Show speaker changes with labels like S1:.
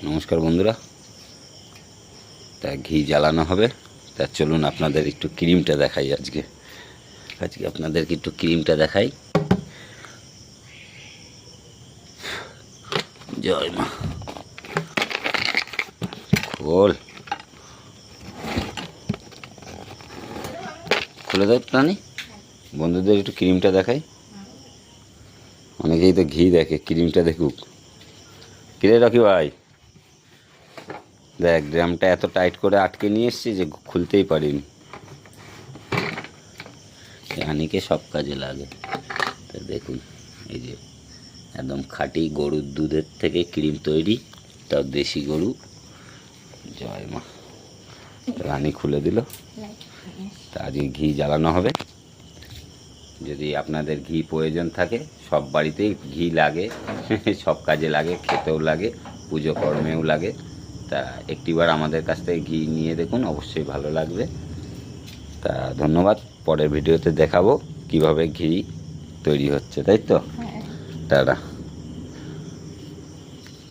S1: নমস্কার বন্ধুরা, তা ঘি জ্বালানো হবে। তা চলুন আপনাদের একটু ক্রিমটা দেখাই। আজকে আপনাদেরকে একটু ক্রিমটা দেখাই। জয় মা। খোল, খুলে দেয় প্রাণী। বন্ধুদের একটু ক্রিমটা দেখাই। অনেকেই তো ঘি দেখে, ক্রিমটা দেখুক। কিরে রকি ভাই, দেখ ড্রামটা এত টাইট করে আটকে নিয়ে এসছি যে খুলতেই পারিনি। হানিকে সব কাজে লাগে। তা দেখুন, এই যে একদম খাঁটি গরুর দুধের থেকে ক্রিম তৈরি, তাও দেশি গরু। জয় মা। রানী খুলে দিল। তা আজকে ঘি জ্বালানো হবে। যদি আপনাদের ঘি প্রয়োজন থাকে, সব বাড়িতেই ঘি লাগে, সব কাজে লাগে, খেতেও লাগে, পুজো কর্মেও লাগে। তা একটিবার আমাদের কাছ থেকে ঘি নিয়ে দেখুন, অবশ্যই ভালো লাগবে। তা ধন্যবাদ। পরের ভিডিওতে দেখাবো কিভাবে ঘি তৈরি হচ্ছে, তাই তো? টাটা।